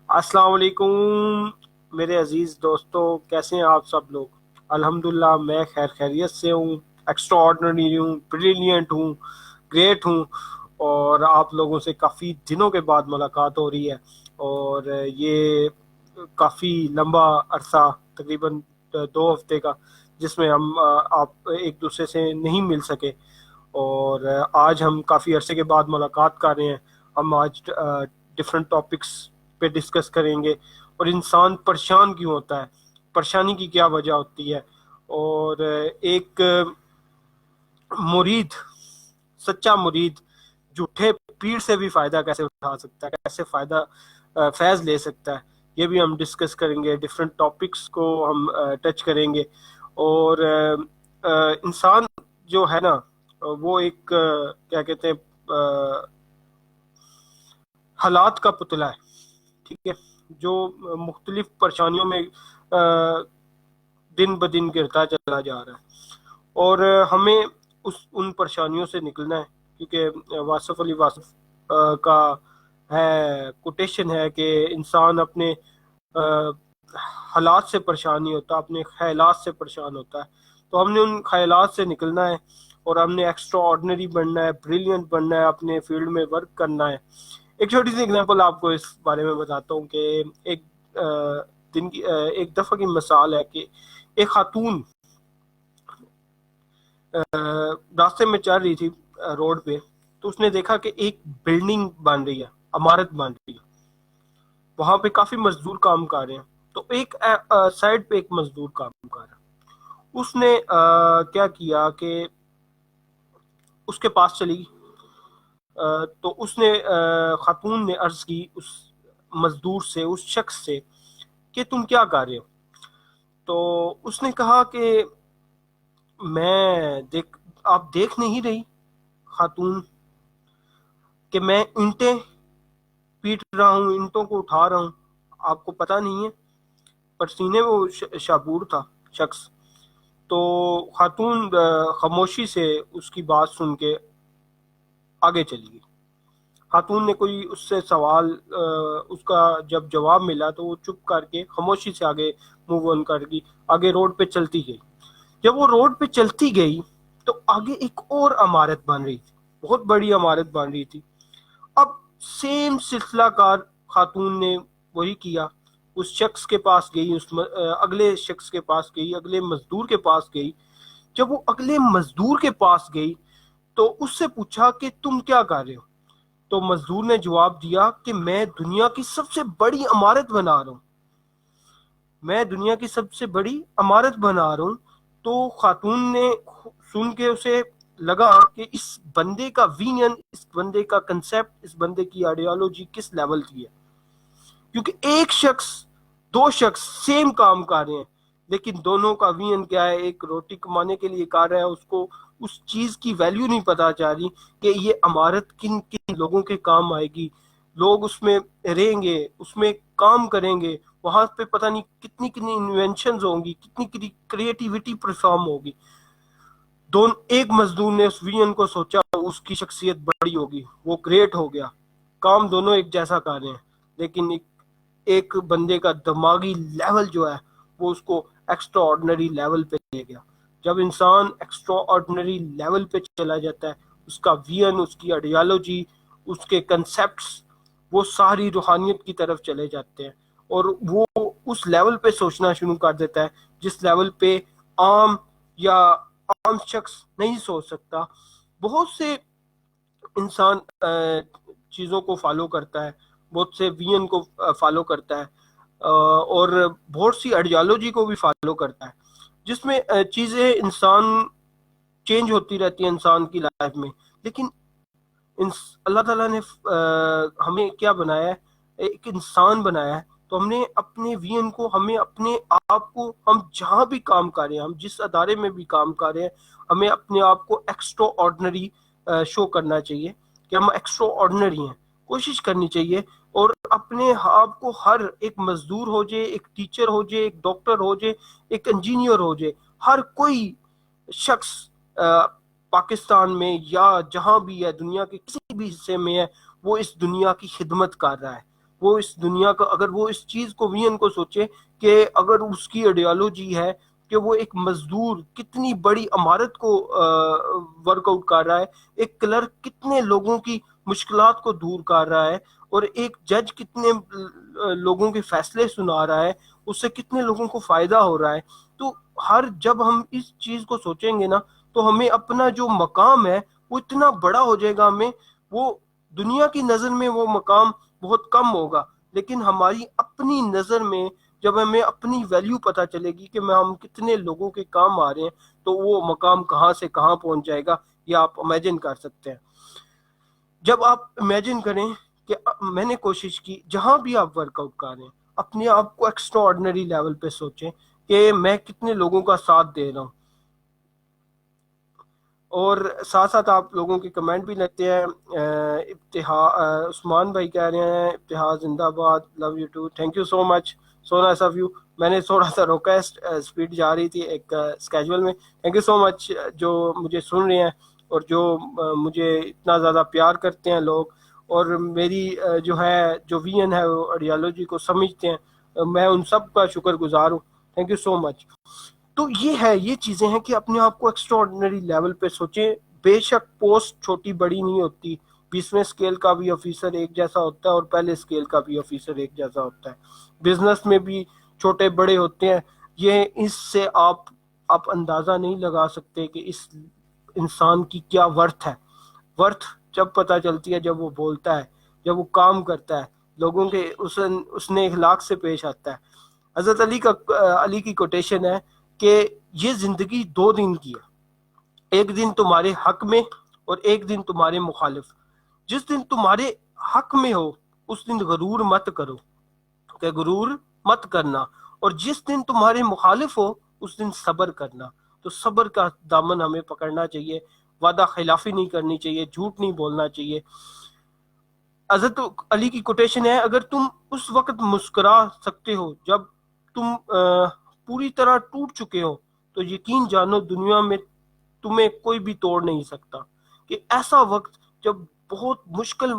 السلام علیکم میرے عزیز دوستوں، کیسے ہیں آپ سب لوگ؟ الحمدللہ میں خیریت سے ہوں، ایکسٹرا آرڈنری ہوں، بریلینٹ ہوں، گریٹ ہوں، اور آپ لوگوں سے کافی دنوں کے بعد ملاقات ہو رہی ہے، اور یہ کافی لمبا عرصہ، تقریباً 2 ہفتے کا، جس میں ہم آپ ایک دوسرے سے نہیں مل سکے، اور آج ہم کافی عرصے کے بعد ملاقات کر رہے ہیں۔ ہم آج ڈفرینٹ ٹاپکس پہ ڈسکس کریں گے، اور انسان پریشان کیوں ہوتا ہے، پریشانی کی کیا وجہ ہوتی ہے، اور ایک مرید، سچا مرید جھوٹے پیر سے بھی فائدہ کیسے اٹھا سکتا ہے، کیسے فائدہ فیض لے سکتا ہے، یہ بھی ہم ڈسکس کریں گے۔ ڈفرینٹ ٹاپکس کو ہم ٹچ کریں گے، اور انسان جو ہے نا، وہ ایک کیا کہتے ہیں، حالات کا پتلا ہے، ٹھیک ہے، جو مختلف پریشانیوں میں دن بدن گرتا چلا جا رہا ہے، اور ہمیں ان پریشانیوں سے نکلنا ہے، کیونکہ واصف علی واصف کا ہے، کوٹیشن ہے کہ انسان اپنے حالات سے پریشان نہیں ہوتا، اپنے خیالات سے پریشان ہوتا ہے۔ تو ہم نے ان خیالات سے نکلنا ہے، اور ہم نے ایکسٹرا آرڈنری بننا ہے، بریلینٹ بننا ہے، اپنے فیلڈ میں ورک کرنا ہے۔ ایک چھوٹی سی اگزامپل آپ کو اس بارے میں بتاتا ہوں کہ ایک دن کی ایک دفعہ کی مثال ہے کہ ایک خاتون راستے میں چل رہی تھی روڈ پہ، تو اس نے دیکھا کہ ایک بلڈنگ بن رہی ہے، عمارت بن رہی ہے، وہاں پہ کافی مزدور کام کر رہے ہیں۔ تو ایک سائڈ پہ ایک مزدور کام کر رہا ہے، اس نے کیا کیا کہ اس کے پاس چلی گئی، تو اس نے خاتون نے عرض کی اس مزدور سے، اس شخص سے، کہ تم کیا کر رہے ہو؟ تو اس نے کہا کہ آپ دیکھ نہیں رہی خاتون کہ میں اینٹیں پیٹ رہا ہوں، اینٹوں کو اٹھا رہا ہوں، آپ کو پتہ نہیں ہے؟ پر سینے میں وہ شعور تھا شخص۔ تو خاتون خاموشی سے اس کی بات سن کے آگے چلی گئی۔ خاتون نے کوئی اس سے سوال اس کا جب جواب ملا تو وہ چپ کر کے خاموشی سے آگے موو آن کر گئی، آگے روڈ پہ چلتی گئی۔ جب وہ روڈ پہ چلتی گئی تو آگے ایک اور عمارت بن رہی تھی، بہت بڑی عمارت بن رہی تھی۔ اب سیم سلسلہ کار خاتون نے وہی کیا، اس شخص کے پاس گئی، اگلے شخص کے پاس گئی، اگلے مزدور کے پاس گئی۔ جب وہ اگلے مزدور کے پاس گئی تو اس سے پوچھا کہ تم کیا کر رہے ہو؟ تو مزدور نے جواب دیا کہ میں دنیا کی سب سے بڑی عمارت بنا رہا ہوں، میں دنیا کی سب سے بڑی عمارت بنا رہا ہوں۔ تو خاتون نے سن کے اسے لگا کہ اس بندے کا ویژن، اس بندے کا کنسیپٹ، اس بندے کی آئیڈیالوجی کس لیول کی ہے، کیونکہ ایک شخص، دو شخص سیم کام کر رہے ہیں، لیکن دونوں کا ویژن کیا ہے؟ ایک روٹی کمانے کے لیے کر رہا ہے، اس کو اس چیز کی ویلیو نہیں پتا چل رہی کہ یہ عمارت کن کن لوگوں کے کام آئے گی، لوگ اس میں رہیں گے، اس میں کام کریں گے، وہاں پہ پتہ نہیں کتنی کتنی انوینشنز ہوں گی، کتنی کریٹیوٹی پرفارم ہوگی۔ ایک مزدور نے اس ویژن کو سوچا، اس کی شخصیت بڑی ہوگی، وہ گریٹ ہو گیا، کام دونوں ایک جیسا کر رہے ہیں، لیکن ایک بندے کا دماغی لیول جو ہے وہ اس کو ایکسٹرا آرڈنری لیول پہ لے گیا۔ جب انسان ایکسٹرا آرڈنری لیول پہ چلا جاتا ہے، اس کا ویژن، اس کی آئیڈیالوجی، اس کے کنسیپٹس، وہ ساری روحانیت کی طرف چلے جاتے ہیں، اور وہ اس لیول پہ سوچنا شروع کر دیتا ہے جس لیول پہ عام یا عام شخص نہیں سوچ سکتا۔ بہت سے انسان چیزوں کو فالو کرتا ہے، بہت سے ویژن کو فالو کرتا ہے، اور بہت سی آئیڈیالوجی کو بھی فالو کرتا ہے، جس میں چیزیں انسان چینج ہوتی رہتی ہیں انسان کی لائف میں۔ لیکن اللہ تعالیٰ نے ہمیں کیا بنایا ہے؟ ایک انسان بنایا ہے، تو ہم نے اپنے ویژن کو، ہمیں اپنے آپ کو، ہم جہاں بھی کام کر رہے ہیں، ہم جس ادارے میں بھی کام کر رہے ہیں، ہمیں اپنے آپ کو ایکسٹرا آرڈنری شو کرنا چاہیے کہ ہم ایکسٹرا آرڈنری ہیں، کوشش کرنی چاہیے، اور اپنے آپ کو، ہر ایک مزدور ہو جائے، ایک ٹیچر ہو جائے، ایک ڈاکٹر ہو جائے، ایک انجینئر ہو جائے، ہر کوئی شخص پاکستان میں یا جہاں بھی ہے، دنیا کے کسی بھی حصے میں ہے، وہ اس دنیا کی خدمت کر رہا ہے۔ وہ اس دنیا کا اگر وہ اس چیز کو وین کو سوچے کہ اگر اس کی آئیڈیالوجی ہے کہ وہ ایک مزدور کتنی بڑی عمارت کو ورک آؤٹ کر رہا ہے، ایک کلرک کتنے لوگوں کی مشکلات کو دور کر رہا ہے، اور ایک جج کتنے لوگوں کے فیصلے سنا رہا ہے، اس سے کتنے لوگوں کو فائدہ ہو رہا ہے. تو جب ہم اس چیز کو سوچیں گے نا تو ہمیں اپنا جو مقام ہے وہ اتنا بڑا ہو جائے گا، ہمیں وہ دنیا کی نظر میں وہ مقام بہت کم ہوگا، لیکن ہماری اپنی نظر میں جب ہمیں اپنی ویلیو پتہ چلے گی کہ ہم کتنے لوگوں کے کام آ رہے ہیں، تو وہ مقام کہاں سے کہاں پہنچ جائے گا، یہ آپ امیجن کر سکتے ہیں. جب آپ امیجن کریں کہ میں نے کوشش کی جہاں بھی آپ ورک آؤٹ کر رہے ہیں اپنے آپ کو ایکسٹرا آرڈنری لیول پہ سوچیں کہ میں کتنے لوگوں کا ساتھ دے رہا ہوں. اور ساتھ ساتھ آپ لوگوں کے کمنٹ بھی لیتے ہیں. عثمان بھائی کہہ رہے ہیں ابتہا زندہ باد، love you too, thank you so much, so nice of you. میں نے تھوڑا سا روکا ہے، اسپیڈ جا رہی تھی ایک اسکیجول میں. تھینک یو سو مچ جو مجھے سن رہے ہیں اور جو مجھے اتنا زیادہ پیار کرتے ہیں لوگ، اور میری جو ہے جو وین ہے وہ آئیڈیالوجی کو سمجھتے ہیں. میں ان سب کا شکر گزار ہوں. تھینک یو سو مچ. تو یہ چیزیں ہیں کہ اپنے آپ کو ایکسٹرا آرڈنری لیول پہ سوچیں. بے شک پوسٹ چھوٹی بڑی نہیں ہوتی، 20ویں اسکیل کا بھی آفیسر ایک جیسا ہوتا ہے اور پہلے اسکیل کا بھی آفیسر ایک جیسا ہوتا ہے. بزنس میں بھی چھوٹے بڑے ہوتے ہیں. یہ اس سے آپ اندازہ نہیں لگا سکتے کہ اس انسان کی کیا ورتھ ہے. ورتھ جب پتہ چلتی ہے جب وہ بولتا ہے، جب وہ کام کرتا ہے، لوگوں کے اس نے اخلاق سے پیش آتا ہے. حضرت علی کی کوٹیشن ہے کہ یہ زندگی 2 دن کی ہے، ایک دن تمہارے حق میں اور ایک دن تمہارے مخالف. جس دن تمہارے حق میں ہو اس دن غرور مت کرو، کہ غرور مت کرنا، اور جس دن تمہارے مخالف ہو اس دن صبر کرنا. تو صبر کا دامن ہمیں پکڑنا چاہیے، وعدہ خلافی نہیں کرنی چاہیے، جھوٹ نہیں بولنا چاہیے. حضرت علی کی کوٹیشن ہے اگر تم اس وقت مسکرا سکتے ہو جب تم پوری طرح ٹوٹ چکے ہو تو یقین جانو دنیا میں تمہیں کوئی بھی توڑ نہیں سکتا. کہ ایسا وقت جب بہت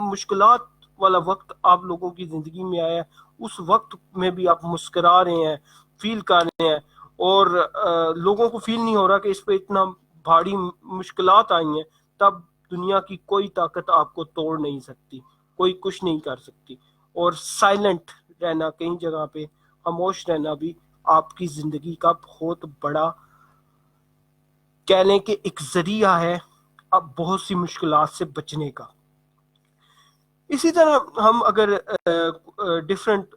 مشکلات والا وقت آپ لوگوں کی زندگی میں آیا ہے، اس وقت میں بھی آپ مسکرا رہے ہیں، فیل کر رہے ہیں، اور لوگوں کو فیل نہیں ہو رہا کہ اس پہ اتنا بھاری مشکلات آئی ہیں، تب دنیا کی کوئی طاقت آپ کو توڑ نہیں سکتی، کوئی کچھ نہیں کر سکتی. اور سائلنٹ رہنا، کہیں جگہ پہ خاموش رہنا بھی آپ کی زندگی کا بہت بڑا کہہ لیں کہ ایک ذریعہ ہے اب بہت سی مشکلات سے بچنے کا. اسی طرح ہم اگر ڈفرینٹ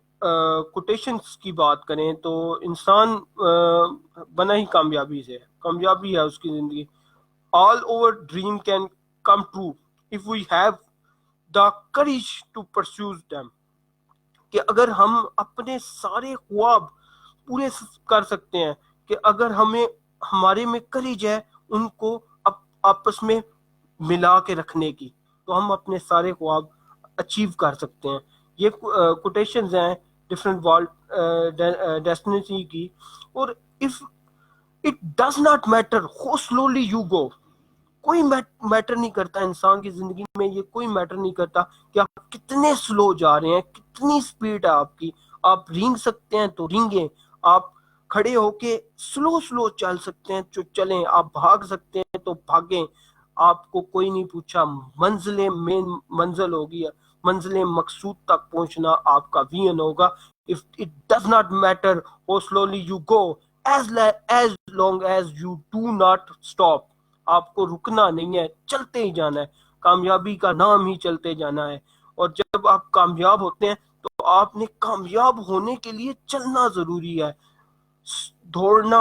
کوٹیشنز کی بات کریں تو انسان بنا ہی کامیابی سے ہے، کامیابی ہے اس کی زندگی. all our dream can come true if we have the courage to pursue them. کہ اگر ہم اپنے سارے خواب پورے کر سکتے ہیں، کہ اگر ہمارے میں کریج ہے ان کو آپس میں ملا کے رکھنے کی، تو ہم اپنے سارے خواب اچیو کر سکتے ہیں. یہ کوٹیشنز ہیں ڈفرینٹ ورلڈ ڈیسٹینیسی کی. اور if it does not matter how slowly you go، کوئی میٹر نہیں کرتا انسان کی زندگی میں، یہ کوئی میٹر نہیں کرتا کہ آپ کتنے سلو جا رہے ہیں، کتنی سپیڈ ہے آپ کی. آپ رینگ سکتے ہیں تو رینگیں، آپ کھڑے ہو کے سلو چل سکتے ہیں تو چلیں، آپ بھاگ سکتے ہیں تو بھاگیں. آپ کو کوئی نہیں پوچھا، منزل ہوگی، منزل مقصود تک پہنچنا آپ کا وین ہوگا. if it does not matter how slowly you go as long as you do not stop. آپ کو رکنا نہیں ہے، چلتے ہی جانا ہے، کامیابی کا نام ہی چلتے جانا ہے. اور جب آپ کامیاب ہوتے ہیں تو آپ نے کامیاب ہونے کے لیے چلنا ضروری ہے. دوڑنا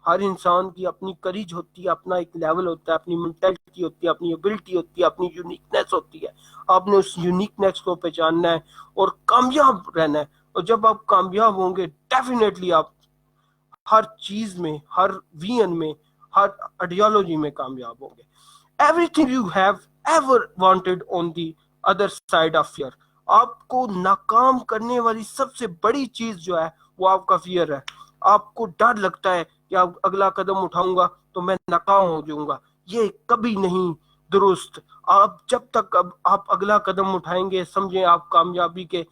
ہر انسان کی اپنی کریج ہوتی ہے، اپنا ایک لیول ہوتا ہے، اپنی مینٹلٹی ہوتی ہے، اپنی ایبلٹی ہوتی ہے، اپنی یونیکنیس ہوتی ہے. آپ نے اس یونیکنیس کو پہچاننا ہے اور کامیاب رہنا ہے. اور جب آپ کامیاب ہوں گے ڈیفینیٹلی آپ ہر چیز میں، ہر وین میں، ہر آئیڈیالوجی میں کامیاب ہوں گے. Everything you have ever wanted on the other side of fear. آپ کو ناکام کرنے والی سب سے بڑی چیز جو ہے وہ آپ کا فیئر ہے. آپ کو ڈر لگتا ہے کہ آپ اگلا قدم اٹھاؤں گا تو میں ناکام ہو جاؤں گا. یہ کبھی نہیں درست. آپ جب تک آپ اگلا قدم اٹھائیں گے، سمجھیں آپ کامیابی کے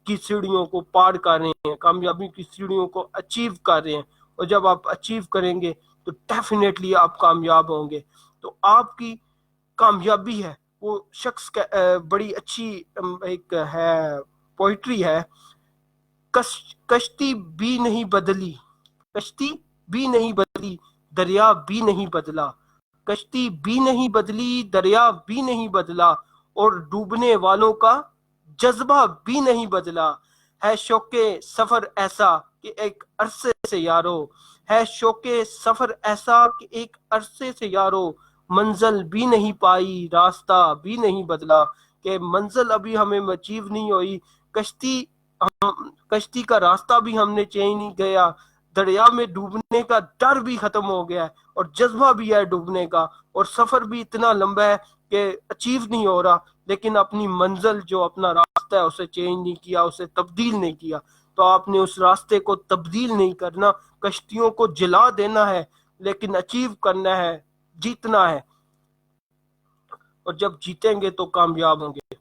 کی سیڑھیوں کو پار کر رہے ہیں، کامیابی کی سیڑھیوں کو اچیو کر رہے ہیں، اور جب آپ اچیو کریں گے تو ڈیفینیٹلی آپ کامیاب ہوں گے۔ تو آپ کی کامیابی ہے وہ شخص کا بڑی اچھی ایک ہے پوئٹری ہے، کشتی بھی نہیں بدلی، کشتی بھی نہیں بدلی، دریا بھی نہیں بدلا، کشتی بھی نہیں بدلی، دریا بھی نہیں بدلا، اور ڈوبنے والوں کا جذبہ بھی نہیں بدلا، ہے شوق سفر ایسا کہ ایک عرصے سے یارو، ہے شوق سفر ایسا کہ ایک عرصے سے یارو، منزل بھی نہیں پائی، راستہ بھی نہیں بدلا، کہ منزل ابھی ہمیں اچیو نہیں ہوئی، کشتی کا راستہ بھی ہم نے چینج نہیں گیا، دریا میں ڈوبنے کا ڈر بھی ختم ہو گیا ہے، اور جذبہ بھی ہے ڈوبنے کا، اور سفر بھی اتنا لمبا ہے کہ اچیو نہیں ہو رہا، لیکن اپنی منزل جو اپنا راستہ ہے اسے چینج نہیں کیا، اسے تبدیل نہیں کیا۔ تو آپ نے اس راستے کو تبدیل نہیں کرنا، کشتیوں کو جلا دینا ہے، لیکن اچیو کرنا ہے، جیتنا ہے، اور جب جیتیں گے تو کامیاب ہوں گے۔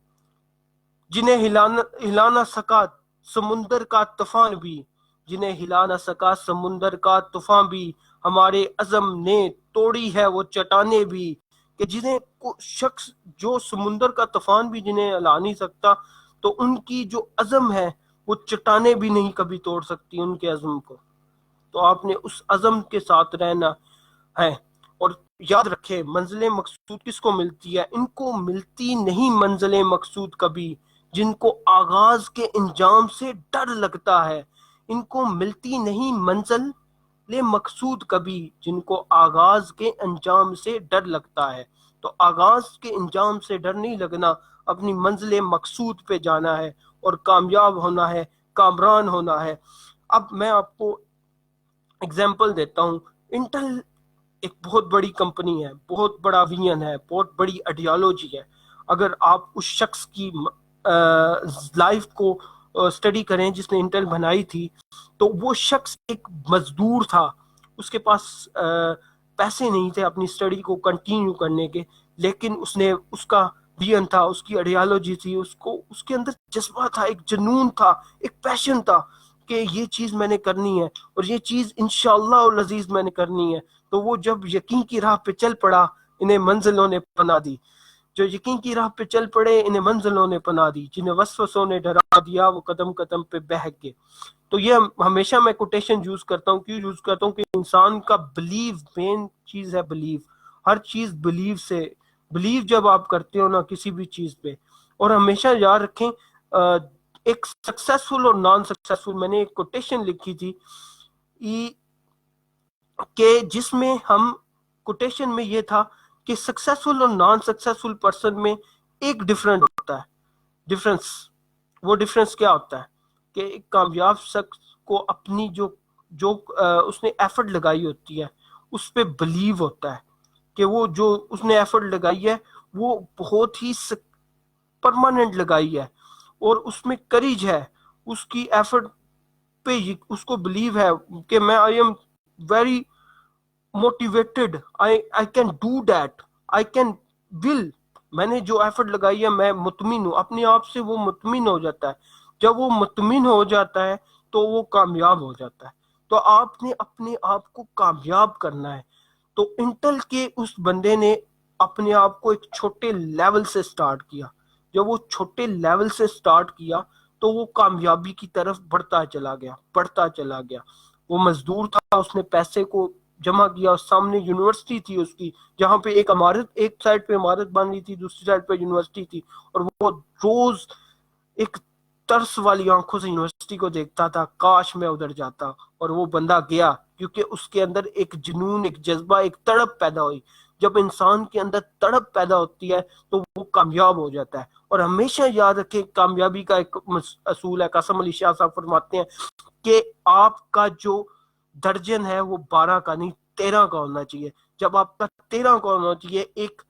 جنہیں ہلا نہ سکا سمندر کا طوفان بھی، جنہیں ہلا نہ سکا سمندر کا طوفان بھی، ہمارے عزم نے توڑی ہے وہ چٹانیں بھی، کہ جنہیں شخص جو سمندر کا طوفان بھی جنہیں ہلا نہیں سکتا، تو ان کی جو عزم ہے وہ چٹانیں بھی نہیں کبھی توڑ سکتی ان کے عزم کو۔ تو آپ نے اس عزم کے ساتھ رہنا ہے، اور یاد رکھیں منزل مقصود کس کو ملتی ہے؟ ان کو ملتی نہیں منزل مقصود کبھی جن کو آغاز کے انجام سے ڈر لگتا ہے، ان کو ملتی نہیں منزل مقصود کبھی جن کو آغاز کے انجام سے ڈر لگتا ہے۔ تو آغاز کے انجام سے ڈر نہیں لگنا، اپنی منزل مقصود پہ جانا ہے، اور کامیاب ہونا ہے، کامران ہونا ہے۔ اب میں آپ کو اگزامپل دیتا ہوں۔ انٹل ایک بہت بڑی کمپنی ہے، بہت بڑا ویژن ہے، بہت بڑی آئیڈیالوجی ہے۔ اگر آپ اس شخص کی لائف کو اسٹڈی کریں جس نے انٹل بنائی تھی، تو وہ شخص ایک مزدور تھا، اس کے پاس پیسے نہیں تھے اپنی اسٹڈی کو کنٹینیو کرنے کے، لیکن اس کا ویژن تھا، اس کی آئیڈیالوجی تھی، اس کے اندر جذبہ تھا، ایک جنون تھا، ایک پیشن تھا کہ یہ چیز میں نے کرنی ہے، اور یہ چیز انشاءاللہ العزیز میں نے کرنی ہے۔ تو وہ جب یقین کی راہ پہ چل پڑا، انہیں منزلوں نے پناہ دی۔ جو یقین کی راہ پہ چل پڑے انہیں منزلوں نے پناہ دی، جنہیں وسوسوں نے ڈرا دیا وہ قدم قدم پہ بہک گئے۔ تو یہ ہمیشہ میں کوٹیشن یوز کرتا ہوں، کیوں یوز کرتا ہوں کہ انسان کا بلیو مین چیز ہے، بلیو، ہر چیز بلیو سے، بلیو جب آپ کرتے ہو نا کسی بھی چیز پہ۔ اور ہمیشہ یاد رکھیں ایک سکسیسفل اور نان سکسیسفل، میں نے ایک کوٹیشن لکھی تھی کہ جس میں ہم کوٹیشن میں یہ تھا کہ سکسیسفل اور نان سکسیسفل پرسن میں ایک ڈفرنٹ ہوتا ہے، ڈفرنس۔ وہ ڈفرنس کیا ہوتا ہے کہ ایک کامیاب شخص کو اپنی جو اس نے ایفرٹ لگائی ہوتی ہے اس پہ بلیو ہوتا ہے، کہ وہ جو اس نے ایفرٹ لگائی ہے وہ بہت ہی پرماننٹ لگائی ہے، اور اس میں کریج ہے، اس کی ایفرٹ پہ اس کو بلیو ہے کہ میں I am very motivated, I can do that، I can will، میں نے جو ایفرٹ لگائی ہے میں مطمئن ہوں، اپنے آپ سے وہ مطمئن ہو جاتا ہے۔ جب وہ مطمئن ہو جاتا ہے تو وہ کامیاب ہو جاتا ہے۔ تو آپ نے اپنے آپ کو کامیاب کرنا ہے۔ تو انٹل کے اس بندے نے اپنے آپ کو ایک چھوٹے لیول سے سٹارٹ کیا، جب وہ چھوٹے لیول سے سٹارٹ کیا تو وہ کامیابی کی طرف بڑھتا چلا گیا، بڑھتا چلا گیا۔ وہ مزدور تھا، اس نے پیسے کو جمع کیا، سامنے یونیورسٹی تھی اس کی، جہاں پہ ایک عمارت، ایک سائڈ پہ عمارت بن رہی تھی، دوسری سائڈ پہ یونیورسٹی تھی، اور وہ روز ایک ترس والی آنکھوں سے یونیورسٹی کو دیکھتا تھا، کاش میں ادھر جاتا۔ اور وہ بندہ گیا، کیونکہ اس کے اندر ایک جنون، ایک جذبہ، ایک تڑپ پیدا ہوئی۔ جب انسان کے اندر تڑپ پیدا ہوتی ہے تو وہ کامیاب ہو جاتا ہے۔ اور ہمیشہ یاد رکھیں کامیابی کا ایک اصول ہے، قاسم علی شاہ صاحب فرماتے ہیں کہ آپ کا جو درجن ہے وہ 12 کا نہیں 13 کا ہونا چاہیے۔ جب آپ کا 13 کا ہونا چاہیے، ایک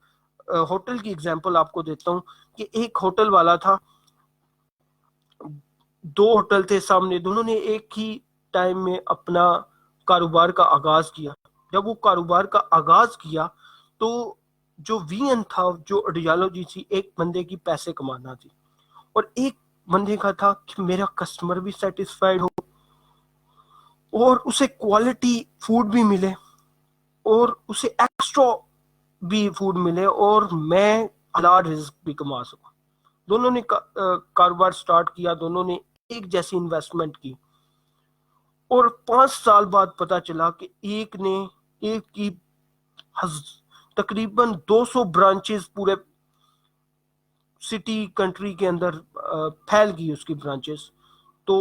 ہوٹل کی اگزامپل آپ کو دیتا ہوں کہ ایک ہوٹل والا تھا، دو ہوٹل تھے سامنے، دونوں نے ایک ہی ٹائم میں اپنا کاروبار کا آغاز کیا۔ جب وہ کاروبار کا آغاز کیا تو جو ویژن تھا، جو آئیڈیالوجی تھی، ایک بندے کی پیسے کمانا تھی، اور ایک بندے کا تھا کہ میرا کسٹمر بھی سیٹسفائیڈ ہو اور اسے کوالٹی فوڈ بھی ملے اور اسے ایکسٹرا بھی فوڈ ملے اور میں حلال رزق بھی کما سکوں. دونوں نے کاروبار سٹارٹ کیا, دونوں نے ایک جیسی انویسٹمنٹ کی, اور 5 سال بعد پتا چلا کہ ایک نے ایک کی تقریباً 200 برانچز پورے سٹی کنٹری کے اندر پھیل گئی اس کی برانچز. تو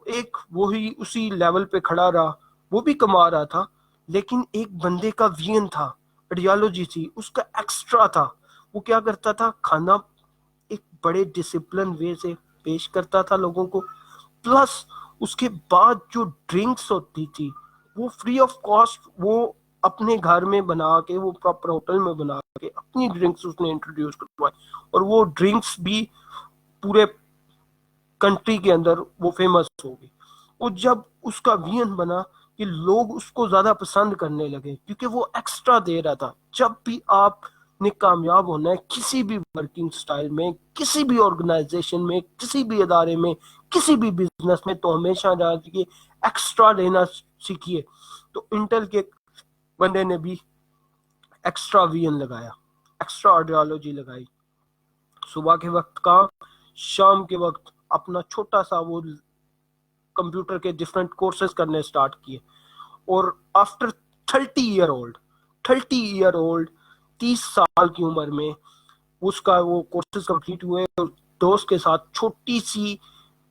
ایک وہی اسی لیول پہ کھڑا رہا, وہ بھی کما رہا تھا, لیکن ایک بندے کا وین تھا, آئیڈیالوجی تھی, اس کا ایکسٹرا تھا. وہ کیا کرتا تھا, کھانا ایک بڑے ڈسپلن وے سے پیش کرتا تھا لوگوں کو, پلس اس کے بعد جو ڈرنکس ہوتی تھی وہ فری آف کاسٹ, وہ اپنے گھر میں بنا کے, وہ پراپر ہوٹل میں بنا کے اپنی ڈرنکس اس نے انٹروڈیوس کروائی, اور وہ ڈرنکس بھی پورے کنٹری کے اندر وہ فیمس ہو گئی. اور جب اس کا وین بنا کہ لوگ اس کو زیادہ پسند کرنے لگے کیونکہ وہ ایکسٹرا دے رہا تھا. جب بھی آپ نے کامیاب ہونا ہے کسی بھی ورکنگ سٹائل میں, کسی بھی آرگنائزیشن میں, کسی بھی ادارے میں, کسی بھی بزنس میں, تو ہمیشہ جانیے ایکسٹرا لینا سیکھیے. تو انٹل کے بندے نے بھی ایکسٹرا وین لگایا, ایکسٹرا آئیڈیالوجی لگائی. صبح کے وقت کام, شام کے وقت اپنا چھوٹا سا وہ کمپیوٹر کے ڈفرینٹ کورسز کرنے سٹارٹ کیے. اور آفٹر 30 سال کی عمر میں اس کا وہ کورسز کمپلیٹ ہوئے, اور دوست کے ساتھ چھوٹی سی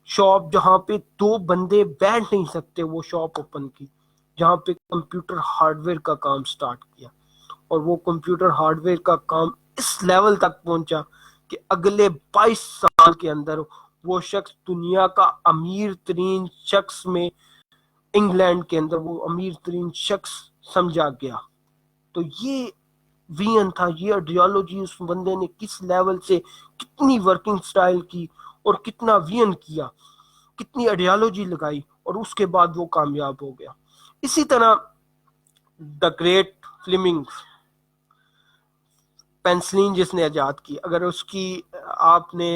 شاپ جہاں پہ 2 بندے بیٹھ نہیں سکتے وہ شاپ اوپن کی, جہاں پہ کمپیوٹر ہارڈ ویئر کا کام سٹارٹ کیا. اور وہ کمپیوٹر ہارڈ ویئر کا کام اس لیول تک پہنچا کہ اگلے 22 سال کے اندر وہ شخص دنیا کا امیر ترین شخص میں, انگلینڈ کے اندر وہ امیر ترین شخص سمجھا گیا. تو یہ وین تھا, یہ آئیڈیالوجی اس بندے نے کس لیول سے کتنی ورکنگ سٹائل کی اور کتنا وین کیا, کتنی آئیڈیالوجی لگائی, اور اس کے بعد وہ کامیاب ہو گیا. اسی طرح دا گریٹ فلیمنگ, پینسلین جس نے ایجاد کی, اگر اس کی آپ نے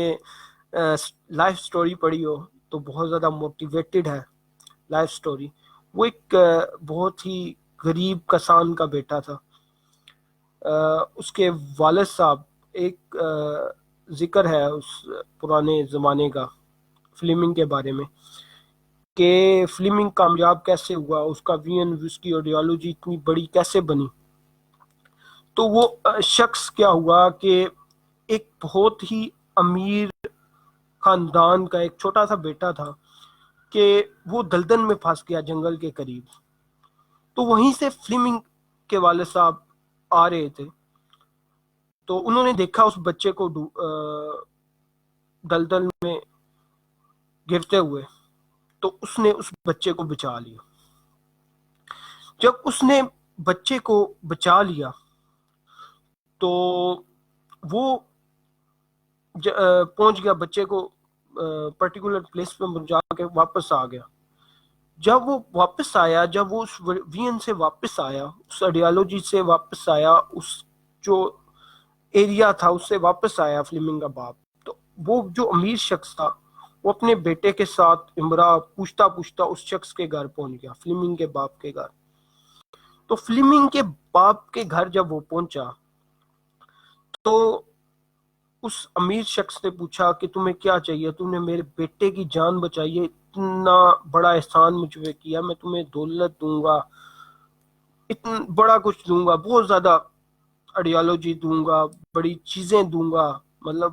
لائف سٹوری پڑھی ہو تو بہت زیادہ موٹیویٹڈ ہے لائف سٹوری. وہ ایک بہت ہی غریب کسان کا بیٹا تھا. اس کے والد صاحب, ایک ذکر ہے اس پرانے زمانے کا فلیمنگ کے بارے میں کہ فلیمنگ کامیاب کیسے ہوا, اس کا وین, اس کی آئیڈیالوجی اتنی بڑی کیسے بنی. تو وہ شخص کیا ہوا کہ ایک بہت ہی امیر خاندان کا ایک چھوٹا سا بیٹا تھا کہ وہ دلدل میں پھنس گیا جنگل کے قریب. تو وہیں سے فلیمنگ کے والد صاحب آ رہے تھے, تو انہوں نے دیکھا اس بچے کو دلدل میں گرتے ہوئے, تو اس نے اس بچے کو بچا لیا. جب اس نے بچے کو بچا لیا تو وہ پہنچ گیا, بچے کو پرٹیکولر پلیس پہ جا کے واپس آ گیا. جب وہ واپس آیا, جب وہ اس وین سے واپس آیا, اس آئیڈیالوجی سے واپس آیا, اس جو ایریا تھا اس سے واپس آیا فلیمنگ کا باپ, تو وہ جو امیر شخص تھا وہ اپنے بیٹے کے ساتھ امرا پوچھتا پوچھتا اس شخص کے گھر پہنچ گیا, فلیمنگ کے باپ کے گھر. تو فلیمنگ کے باپ کے گھر جب وہ پہنچا تو اس امیر شخص نے پوچھا کہ تمہیں کیا چاہیے, تم نے میرے بیٹے کی جان بچائی ہے, اتنا بڑا احسان مجھ پہ کیا, میں تمہیں دولت دوں گا, اتنا بڑا کچھ دوں گا, بہت زیادہ آئیڈیالوجی دوں گا, بڑی چیزیں دوں گا, مطلب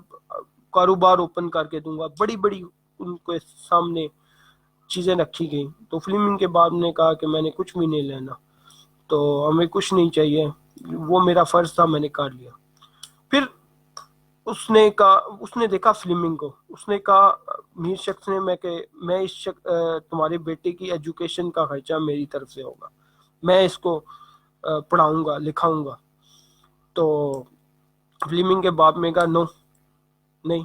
کاروبار اوپن کر کے دوں گا, بڑی بڑی ان کے سامنے چیزیں رکھی گئیں. تو فلیمنگ کے بعد نے کہا کہ میں نے کچھ بھی نہیں لینا, تو ہمیں کچھ نہیں چاہیے, وہ میرا فرض تھا, میں نے کر لیا. پھر اس نے دیکھا فلیمنگ کو, اس نے کہا میر شخص نے, میں اس تمہارے بیٹے کی ایجوکیشن کا خرچہ میری طرف سے ہوگا, میں اس کو پڑھاؤں گا, لکھاؤں گا. تو فلیمنگ کے باپ میں کہا نو, نہیں,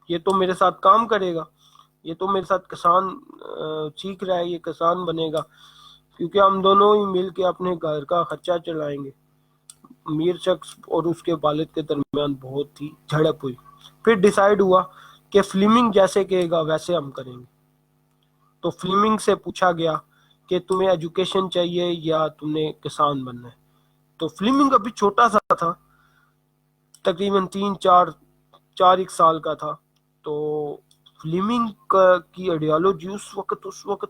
یہ تو میرے ساتھ کام کرے گا, یہ تو میرے ساتھ کسان سیکھ رہا ہے, یہ کسان بنے گا, کیونکہ ہم دونوں ہی مل کے اپنے گھر کا خرچہ چلائیں گے. امیر شخص اور اس کے والد کے درمیان بہت ہی جھڑپ ہوئی. پھر ڈیسائیڈ ہوا کہ فلیمنگ جیسے کہے گا ویسے ہم کریں گے. تو فلیمنگ سے پوچھا گیا کہ تمہیں ایجوکیشن چاہیے یا تمہیں کسان بننا ہے. تو فلیمنگ ابھی چھوٹا سا تھا, تقریباً 3-4 سال کا تھا. تو فلیمنگ کی آئیڈیالوجی اس وقت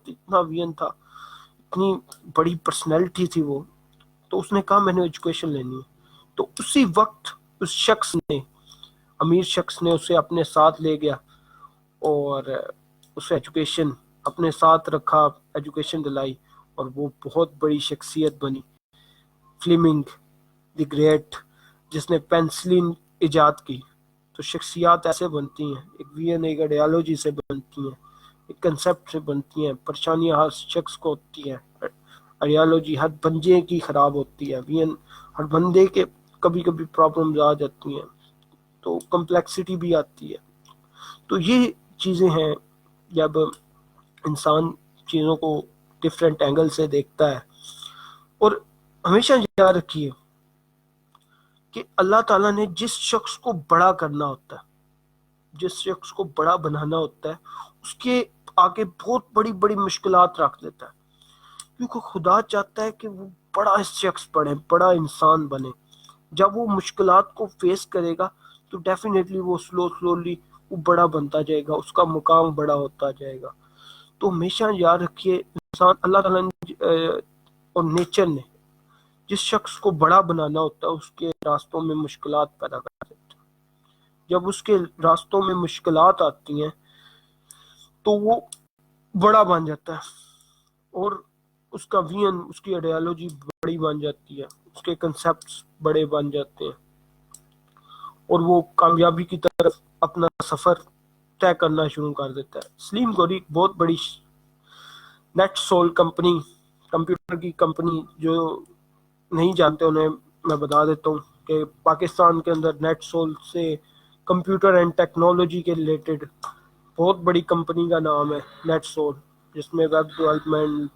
اتنا وین تھا, اتنی بڑی پرسنالٹی تھی وہ. تو اس نے کہا میں نے ایجوکیشن لینی ہے. تو اسی وقت اس شخص نے, امیر شخص نے, اسے اپنے ساتھ لے گیا اور اسے ایجوکیشن اپنے ساتھ رکھا, ایجوکیشن دلائی, اور وہ بہت بڑی شخصیت بنی. فلیمنگ دی گریٹ, جس نے پینسلن ایجاد کی. تو شخصیات ایسے بنتی ہیں, ایک وین ایک آئیڈیالوجی سے بنتی ہیں, ایک کنسپٹ سے بنتی ہیں. پریشانیاں ہر شخص کو ہوتی ہیں, آئیڈیالوجی ہر بندے کی خراب ہوتی ہے, وین ہر بندے کے کبھی کبھی پرابلمز آ جاتی ہیں, تو کمپلیکسٹی بھی آتی ہے. تو یہ چیزیں ہیں جب انسان چیزوں کو ڈفرینٹ اینگل سے دیکھتا ہے. اور ہمیشہ یاد رکھیے کہ اللہ تعالیٰ نے جس شخص کو بڑا کرنا ہوتا ہے, جس شخص کو بڑا بنانا ہوتا ہے, اس کے آگے بہت بڑی بڑی مشکلات رکھ دیتا ہے, کیونکہ خدا چاہتا ہے کہ وہ بڑا شخص بنے, بڑا انسان بنے. جب وہ مشکلات کو فیس کرے گا تو ڈیفینیٹلی وہ سلولی وہ بڑا بنتا جائے گا, اس کا مقام بڑا ہوتا جائے گا. تو ہمیشہ یاد رکھیے انسان, اللہ تعالیٰ نے اور نیچر نے جس شخص کو بڑا بنانا ہوتا ہے اس کے راستوں میں مشکلات پیدا کر دیتے ہیں. جب اس کے راستوں میں مشکلات آتی ہیں تو وہ بڑا بن جاتا ہے, اور اس کا وین, اس کی آئیڈیالوجی بڑی بن جاتی ہے, اس کے کنسپٹس بڑے بن جاتے ہیں, اور وہ کامیابی کی طرف اپنا سفر طے کرنا شروع کر دیتا ہے. سلیم گوری بہت بڑی نیٹ سول کمپنی, کمپیوٹر کی کمپنی, جو نہیں جانتے انہیں میں بتا دیتا ہوں کہ پاکستان کے اندر نیٹ سول سے کمپیوٹر اینڈ ٹیکنالوجی کے ریلیٹڈ بہت بڑی کمپنی کا نام ہے نیٹ سول, جس میں ویب ڈیولپمنٹ,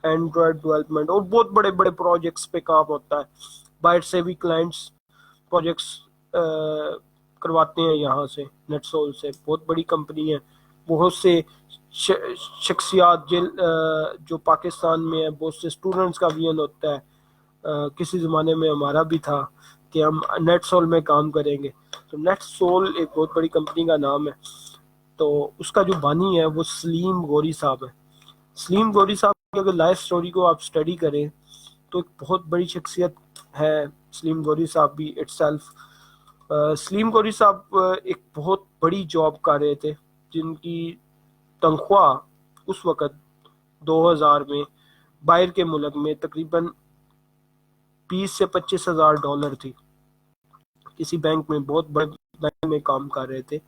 اینڈرائڈ ڈیولپمنٹ اور بہت بڑے بڑے پروجیکٹس پہ کام ہوتا ہے. باہر سے بھی کلائنٹس پروجیکٹس کرواتے ہیں یہاں سے, نیٹ سول سے. بہت بڑی کمپنی ہے, بہت سے شخصیات جو پاکستان میں ہے, بہت سے اسٹوڈنٹس کا وین ہوتا ہے. کسی زمانے میں ہمارا بھی تھا کہ ہم نیٹ سول میں کام کریں گے. تو نیٹ سول ایک بہت بڑی کمپنی کا نام ہے. تو اس کا جو بانی ہے وہ سلیم غوری صاحب ہے. سلیم غوری صاحب کی اگر لائف سٹوری کو آپ سٹڈی کریں تو ایک بہت بڑی شخصیت ہے سلیم غوری صاحب بھی اٹ سیلف. سلیم غوری صاحب ایک بہت بڑی جاب کر رہے تھے, جن کی تنخواہ اس وقت 2000 میں باہر کے ملک میں تقریباً 20,000 سے 25,000 ڈالر تھی. کسی بینک میں, بہت بڑے بینک میں کام کر رہے تھے.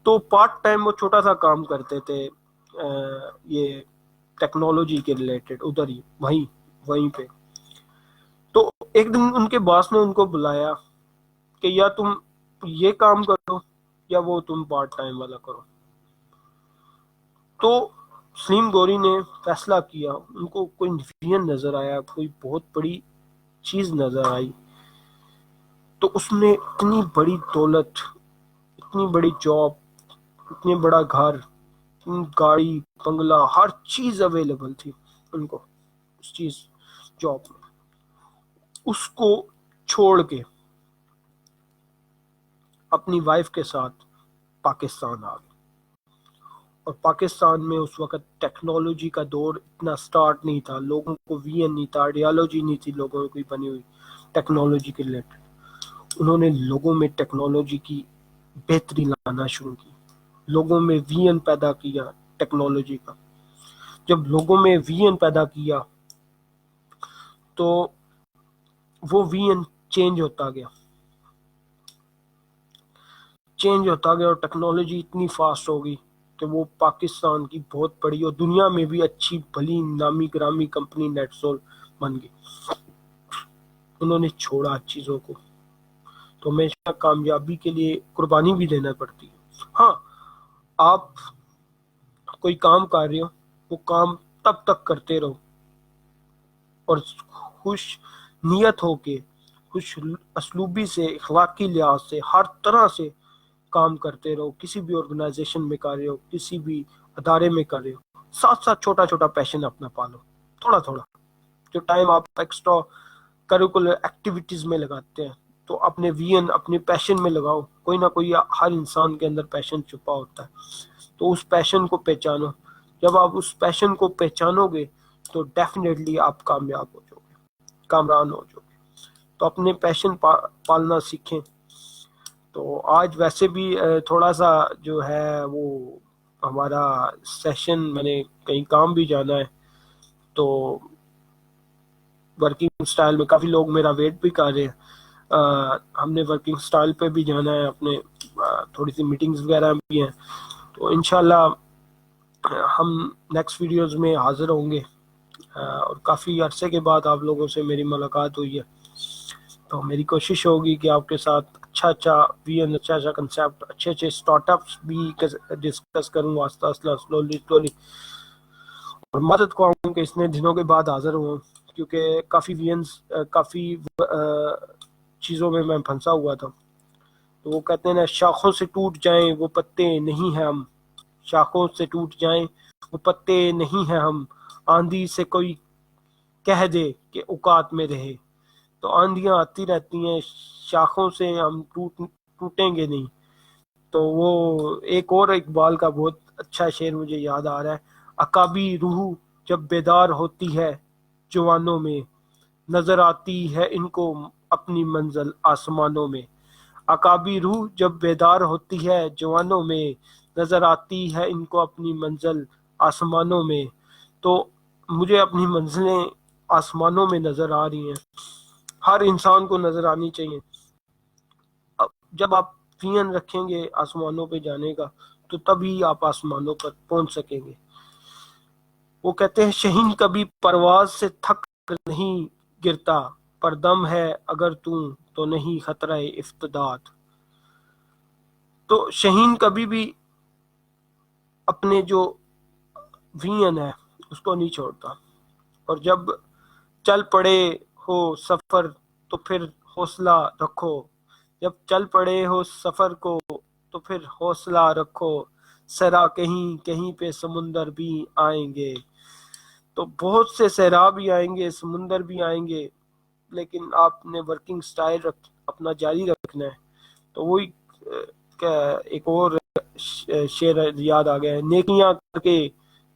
تو پارٹ ٹائم وہ چھوٹا سا کام کرتے تھے یہ ٹیکنالوجی کے ریلیٹڈ, ادھر ہی وہیں پہ. تو ایک دن ان کے باس نے ان کو بلایا کہ یا تم یہ کام کرو یا وہ تم پارٹ ٹائم والا کرو. تو سلیم گوری نے فیصلہ کیا, ان کو کوئی ویژن نظر آیا, کوئی بہت بڑی چیز نظر آئی. تو اس نے اتنی بڑی دولت, اتنی بڑی جاب, اتنی بڑا گھر, گاڑی, بنگلہ, ہر چیز اویلیبل تھی ان کو اس چیز جاب میں. اس کو چھوڑ کے اپنی وائف کے ساتھ پاکستان آ گئے. اور پاکستان میں اس وقت ٹیکنالوجی کا دور اتنا سٹارٹ نہیں تھا, لوگوں کو وین نہیں تھا, آئیڈیالوجی نہیں تھی لوگوں کی بنی ہوئی ٹیکنالوجی کے ریلیٹڈ. انہوں نے لوگوں میں ٹیکنالوجی کی بہتری لانا شروع کی, لوگوں میں وین پیدا کیا ٹیکنالوجی کا. جب لوگوں میں وین پیدا کیا تو وہ وین چینج ہوتا گیا اور ٹیکنالوجی اتنی فاسٹ ہو گئی کہ وہ پاکستان کی بہت بڑی اور دنیا میں بھی اچھی بھلی نامی گرامی کمپنی نیٹ سول بن گئی. انہوں نے چھوڑا چیزوں کو. تو ہمیشہ کامیابی کے لیے قربانی بھی دینا پڑتی ہے. ہاں, آپ کوئی کام کر رہے ہو, وہ کام تب تک کرتے رہو اور خوش نیت ہو کے, خوش اسلوبی سے, اخلاقی لحاظ سے, ہر طرح سے کام کرتے رہو, کسی بھی آرگنائزیشن میں کر رہے ہو, کسی بھی ادارے میں کر رہے ہو, ساتھ ساتھ چھوٹا چھوٹا پیشن اپنا پالو, تھوڑا تھوڑا جو ٹائم آپ ایکسٹرا کریکولر ایکٹیویٹیز میں لگاتے ہیں تو اپنے وین اپنے پیشن میں لگاؤ. کوئی نہ کوئی ہر انسان کے اندر پیشن چھپا ہوتا ہے, تو اس پیشن کو پہچانو. جب آپ اس پیشن کو پہچانو گے تو ڈیفینیٹلی آپ کامیاب ہو جاؤ گے, کامران ہو جاؤ گے. تو اپنے پیشن پالنا سیکھیں. تو آج ویسے بھی تھوڑا سا جو ہے وہ ہمارا سیشن, میں نے کہیں کام بھی جانا ہے, تو ورکنگ سٹائل میں کافی لوگ میرا ویٹ بھی کر رہے ہیں. ہم نے ورکنگ سٹائل پہ بھی جانا ہے, اپنے تھوڑی سی میٹنگز وغیرہ بھی ہیں, تو انشاءاللہ ہم نیکسٹ ویڈیوز میں حاضر ہوں گے. اور کافی عرصے کے بعد آپ لوگوں سے میری ملاقات ہوئی ہے, تو میری کوشش ہوگی کہ آپ کے ساتھ اچھا وین, اچھا کنسیپٹ, اچھے اسٹارٹ اپس بھی ڈسکس کروں آہستہ آہستہ, سلولی, اور مدد کو آؤں کہ اتنے دنوں کے بعد حاضر ہوں, کیونکہ کافی وینز کافی چیزوں میں پھنسا ہوا تھا. تو وہ کہتے ہیں نا, شاخوں سے ٹوٹ جائیں وہ پتے نہیں ہیں ہم, شاخوں سے ٹوٹ جائیں وہ پتے نہیں ہیں ہم, آندھی سے کوئی کہہ دے کہ اوقات میں رہے. تو آندیاں آتی رہتی ہیں, شاخوں سے ہم ٹوٹیں گے نہیں. تو وہ ایک اور اقبال کا بہت اچھا شعر مجھے یاد آ رہا ہے, عقابی روح جب بیدار ہوتی ہے جوانوں میں, نظر آتی ہے ان کو اپنی منزل آسمانوں میں. عقابی روح جب بیدار ہوتی ہے جوانوں میں, نظر آتی ہے ان کو اپنی منزل آسمانوں میں. تو مجھے اپنی منزلیں آسمانوں میں نظر آ رہی ہیں, ہر انسان کو نظر آنی چاہیے. جب آپ وین رکھیں گے آسمانوں پہ جانے کا تو تبھی آپ آسمانوں پر پہنچ سکیں گے. وہ کہتے ہیں شہین کبھی پرواز سے تھک کر نہیں گرتا, پر دم ہے اگر تو نہیں خطرہ افتادات. تو شہین کبھی بھی اپنے جو وین ہے اس کو نہیں چھوڑتا, اور جب چل پڑے ہو سفر تو پھر حوصلہ رکھو, جب چل پڑے ہو سفر کو تو پھر حوصلہ رکھو, سرا کہیں کہیں پہ سمندر بھی آئیں گے. تو بہت سے صحرا بھی آئیں گے, سمندر بھی آئیں گے, لیکن آپ نے ورکنگ سٹائل اپنا جاری رکھنا ہے. تو وہی ایک اور شعر یاد آ گیا ہے, نیکیاں کر کے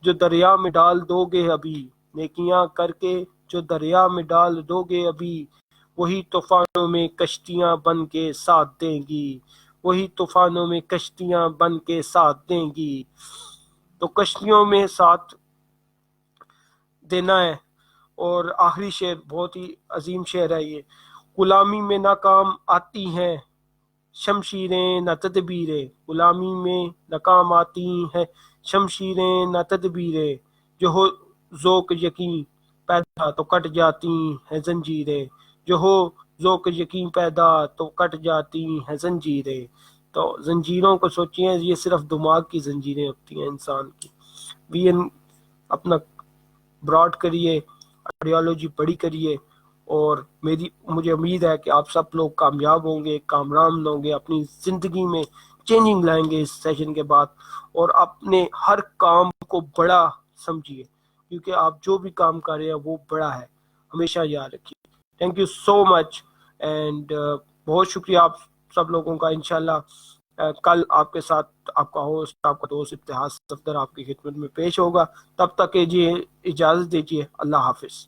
جو دریا میں ڈال دو گے ابھی, نیکیاں کر کے جو دریا میں ڈال دو گے ابھی, وہی طوفانوں میں کشتیاں بن کے ساتھ دیں گی, وہی طوفانوں میں کشتیاں بن کے ساتھ دیں گی. تو کشتیوں میں ساتھ دینا ہے. اور آخری شعر بہت ہی عظیم شعر ہے یہ, غلامی میں ناکام آتی ہیں شمشیریں نہ تدبیریں, غلامی میں ناکام آتی ہیں شمشیریں نہ تدبیریں, جو ہو ذوق یقین پیدا تو کٹ جاتی ہیں زنجیریں, جو ہو ذوق یقین پیدا تو کٹ جاتی ہیں زنجیریں. تو زنجیروں کو سوچیں, یہ صرف دماغ کی زنجیریں ہوتی ہیں انسان کی. وین اپنا براڈ کریے, آئیڈیالوجی بڑی کریے, اور مجھے امید ہے کہ آپ سب لوگ کامیاب ہوں گے, کامران ہوں گے, اپنی زندگی میں چینجنگ لائیں گے اس سیشن کے بعد. اور اپنے ہر کام کو بڑا سمجھیے, کیونکہ آپ جو بھی کام کر رہے ہیں وہ بڑا ہے, ہمیشہ یاد رکھیے. Thank you so much, and بہت شکریہ آپ سب لوگوں کا. انشاءاللہ کل آپ کے ساتھ آپ کا ہوسٹ, آپ کا دوست ابتحاج صفدر آپ کی خدمت میں پیش ہوگا. تب تک اجازت دیجیے. اللہ حافظ.